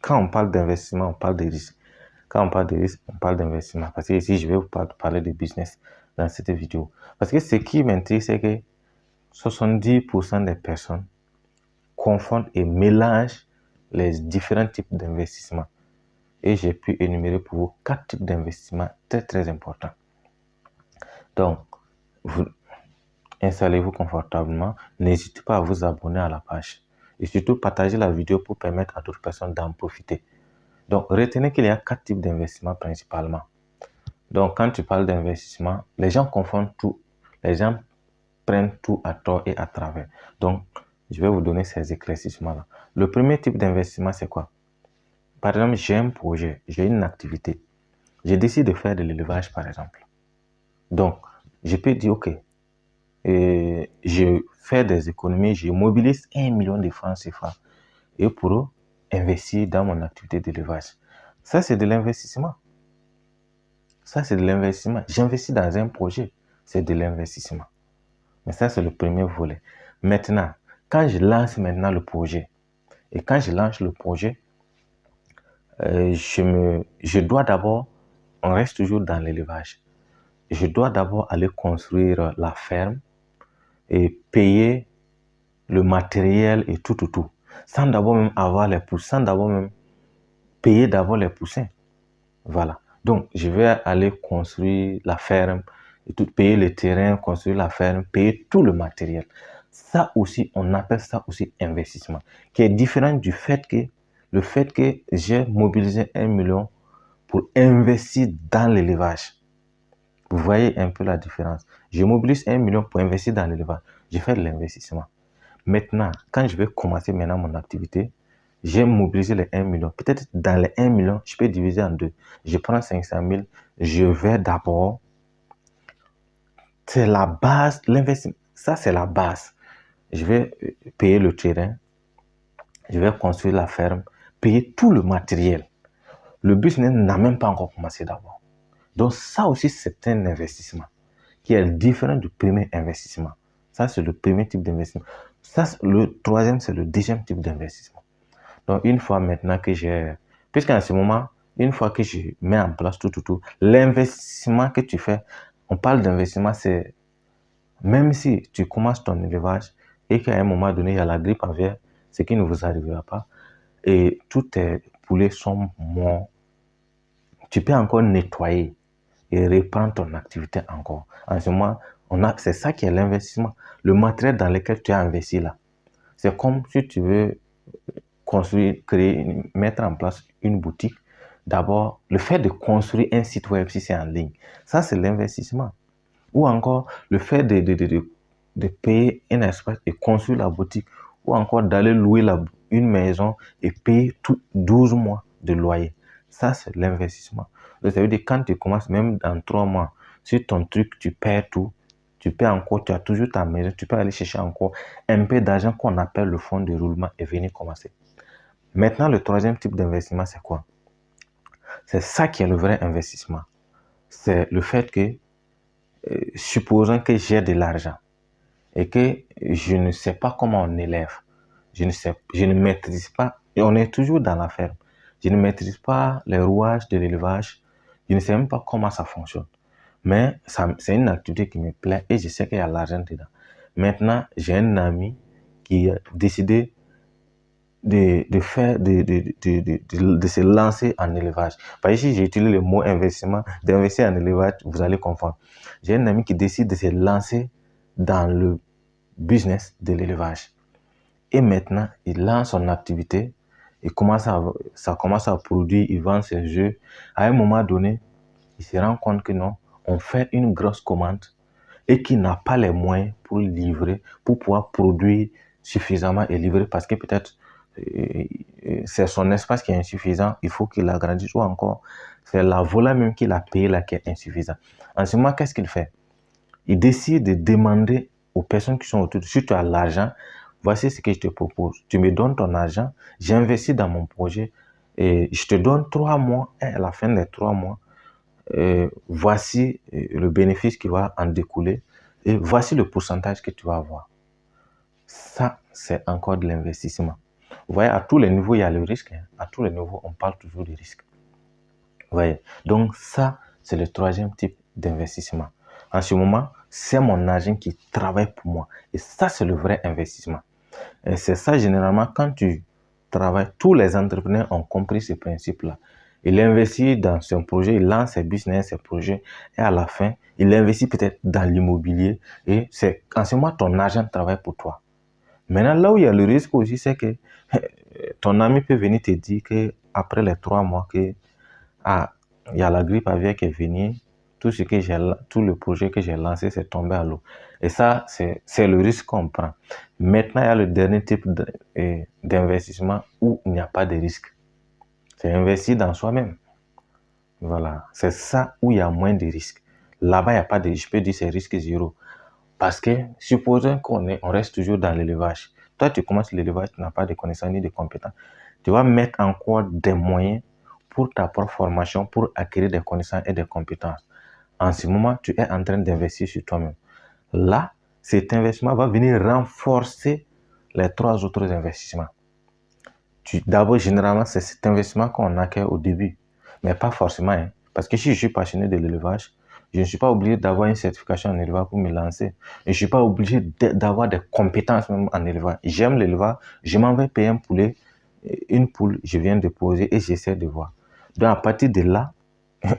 quand on parle d'investissement, on parle de risque. Quand on parle de risque, on parle d'investissement. Parce que ici, je vais vous parler de business dans cette vidéo. Parce que ce qui m'intrigue, c'est que 70% des personnes confondent et mélangent les différents types d'investissements. Et j'ai pu énumérer pour vous 4 types d'investissements très importants. Donc, vous installez-vous confortablement. N'hésitez pas à vous abonner à la page. Et surtout, partagez la vidéo pour permettre à d'autres personnes d'en profiter. Donc, retenez qu'il y a 4 types d'investissements principalement. Donc, quand tu parles d'investissement, les gens confondent tout. Les gens prennent tout à tort et à travers. Donc, je vais vous donner ces éclaircissements-là. Le premier type d'investissement, c'est quoi? Par exemple, j'ai un projet, j'ai une activité. Je décide de faire de l'élevage, par exemple. Donc, je peux dire, OK, je fais des économies, je mobilise 1 million de francs CFA et pour investir dans mon activité d'élevage. Ça, c'est de l'investissement. Ça, c'est de l'investissement. J'investis dans un projet, c'est de l'investissement. Mais ça, c'est le premier volet. Maintenant, quand je lance maintenant le projet, et quand je lance le projet, je dois d'abord, on reste toujours dans l'élevage, je dois d'abord aller construire la ferme et payer le matériel et tout, sans d'abord même avoir les poussins, sans d'abord même payer d'abord les poussins. Voilà. Donc, je vais aller construire la ferme, et tout, payer le terrain, construire la ferme, payer tout le matériel. Ça aussi, on appelle ça aussi investissement, qui est différent du fait que j'ai mobilisé 1 million pour investir dans l'élevage. Vous voyez un peu la différence. Je mobilise 1 million pour investir dans l'élevage. Je fais de l'investissement. Maintenant, quand je vais commencer maintenant mon activité, j'ai mobilisé les 1 million. Peut-être dans les 1 million, je peux diviser en deux. Je prends 500 000. Je vais d'abord. C'est la base, l'investissement. Ça, c'est la base. Je vais payer le terrain. Je vais construire la ferme. Payer tout le matériel. Le business n'a même pas encore commencé d'abord. Donc, ça aussi, c'est un investissement qui est différent du premier investissement. Ça, c'est le premier type d'investissement. Ça, le troisième, c'est le deuxième type d'investissement. Donc, une fois maintenant que puisqu'en ce moment, une fois que je mets en place tout, l'investissement que tu fais, on parle d'investissement, c'est même si tu commences ton élevage et qu'à un moment donné, il y a la grippe aviaire, ce qui ne vous arrivera pas, et tous tes poulets sont morts, tu peux encore nettoyer et reprendre ton activité encore. En ce moment, c'est ça qui est l'investissement. Le matériel dans lequel tu as investi là. C'est comme si tu veux construire, mettre en place une boutique. D'abord, le fait de construire un site web si c'est en ligne, ça c'est l'investissement. Ou encore, le fait de payer un espace et construire la boutique. Ou encore d'aller louer une maison et payer 12 mois de loyer. Ça, c'est l'investissement. Donc, ça veut dire quand tu commences, même dans 3 mois, sur ton truc, tu perds tout. Tu perds encore, tu as toujours ta maison, tu peux aller chercher encore un peu d'argent qu'on appelle le fonds de roulement et venir commencer. Maintenant, le troisième type d'investissement, c'est quoi? C'est ça qui est le vrai investissement. C'est le fait que, supposons que j'ai de l'argent et que je ne sais pas comment on élève, je ne maîtrise pas, et on est toujours dans la ferme, je ne maîtrise pas les rouages de l'élevage, je ne sais même pas comment ça fonctionne. Mais c'est une activité qui me plaît et je sais qu'il y a l'argent dedans. Maintenant, j'ai un ami qui a décidé de se lancer en élevage. Parce que si j'utilise le mot investissement, d'investir en élevage, vous allez comprendre. J'ai un ami qui décide de se lancer dans le business de l'élevage. Et maintenant, il lance son activité, ça commence à produire, il vend ses œufs. À un moment donné, il se rend compte que non, on fait une grosse commande et qu'il n'a pas les moyens pour livrer, pour pouvoir produire suffisamment et livrer parce que peut-être c'est son espace qui est insuffisant, il faut qu'il agrandisse ou encore c'est la volaille même qu'il a payée là qui est insuffisante. En ce moment, qu'est-ce qu'il fait? Il décide de demander aux personnes qui sont autour, si tu as l'argent, voici ce que je te propose. Tu me donnes ton argent, j'investis dans mon projet et je te donne 3 mois et à la fin des 3 mois, voici le bénéfice qui va en découler et voici le pourcentage que tu vas avoir. Ça, c'est encore de l'investissement. Vous voyez, à tous les niveaux, il y a le risque. Hein. À tous les niveaux, on parle toujours de risque. Vous voyez, donc ça, c'est le troisième type d'investissement. En ce moment, c'est mon argent qui travaille pour moi. Et ça, c'est le vrai investissement. Et c'est ça, généralement, quand tu travailles, tous les entrepreneurs ont compris ce principe-là. Il investit dans son projet, il lance ses business, ses projets, et à la fin, il investit peut-être dans l'immobilier. Et c'est en ce moment, ton argent travaille pour toi. Maintenant, là où il y a le risque aussi, c'est que ton ami peut venir te dire qu'après les 3 mois, que ah, il y a la grippe aviaire qui est venue, tout le projet que j'ai lancé, c'est tombé à l'eau. Et ça, c'est le risque qu'on prend. Maintenant, il y a le dernier type d'investissement où il n'y a pas de risque. C'est investir dans soi-même. Voilà. C'est ça où il y a moins de risques. Là-bas, il n'y a pas de risque. Je peux dire c'est risque zéro. Parce que, supposons on reste toujours dans l'élevage. Toi, tu commences l'élevage, tu n'as pas de connaissances ni de compétences. Tu vas mettre en quoi des moyens pour ta propre formation, pour acquérir des connaissances et des compétences. En ce moment, tu es en train d'investir sur toi-même. Là, cet investissement va venir renforcer les 3 autres investissements. D'abord, généralement, c'est cet investissement qu'on acquiert au début, mais pas forcément. Hein, parce que si je suis passionné de l'élevage, je ne suis pas obligé d'avoir une certification en élevage pour me lancer. Et je ne suis pas obligé d'avoir des compétences même en élevage. J'aime l'élevage, je m'en vais payer un poulet, une poule, je viens de poser et j'essaie de voir. Donc, à partir de là,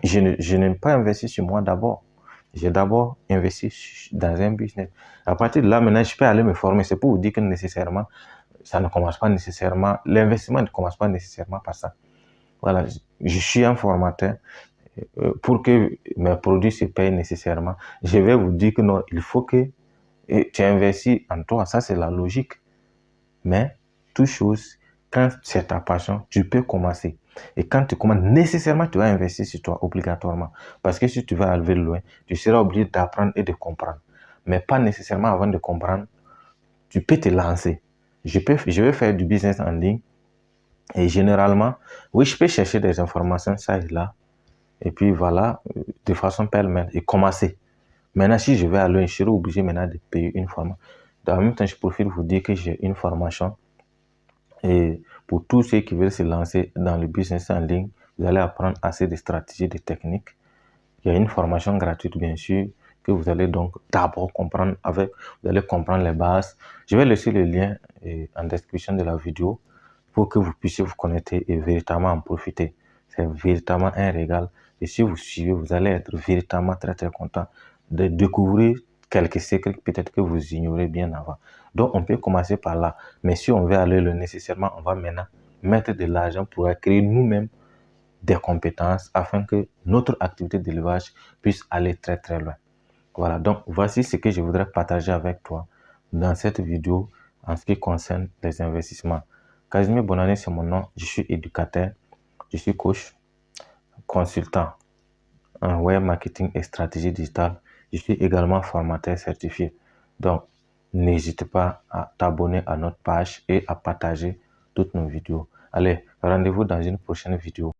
je n'ai pas investi sur moi d'abord. J'ai d'abord investi dans un business. À partir de là, maintenant, je peux aller me former. C'est pour vous dire que nécessairement, ça ne commence pas nécessairement, l'investissement ne commence pas nécessairement par ça. Voilà, je suis un formateur. Pour que mes produits se payent nécessairement, je vais vous dire que non, il faut que tu investis en toi. Ça, c'est la logique. Mais, toute chose, quand c'est ta passion, tu peux commencer. Et quand tu commences, nécessairement, tu vas investir sur toi, obligatoirement. Parce que si tu vas aller loin, tu seras obligé d'apprendre et de comprendre. Mais pas nécessairement avant de comprendre, tu peux te lancer. Je vais faire du business en ligne. Et généralement, oui, je peux chercher des informations, ça et là. Et puis voilà, de façon pêle-mêle, et commencer. Maintenant, si je vais aller, je serai obligé maintenant de payer une formation. En même temps, je profite vous dire que j'ai une formation. Et pour tous ceux qui veulent se lancer dans le business en ligne, vous allez apprendre assez de stratégies, de techniques. Il y a une formation gratuite, bien sûr, que vous allez donc d'abord comprendre vous allez comprendre les bases. Je vais laisser le lien en description de la vidéo pour que vous puissiez vous connecter et véritablement en profiter. C'est véritablement un régal. Et si vous suivez, vous allez être véritablement très très content de découvrir quelques secrets peut-être que vous ignorez bien avant. Donc on peut commencer par là. Mais si on veut aller le nécessairement, on va maintenant mettre de l'argent pour acquérir nous-mêmes des compétences afin que notre activité d'élevage puisse aller très très loin. Voilà, donc voici ce que je voudrais partager avec toi dans cette vidéo en ce qui concerne les investissements. Casimir Bonannée, c'est mon nom, je suis éducateur, je suis coach, consultant en web marketing et stratégie digitale. Je suis également formateur certifié. Donc, n'hésite pas à t'abonner à notre page et à partager toutes nos vidéos. Allez, rendez-vous dans une prochaine vidéo.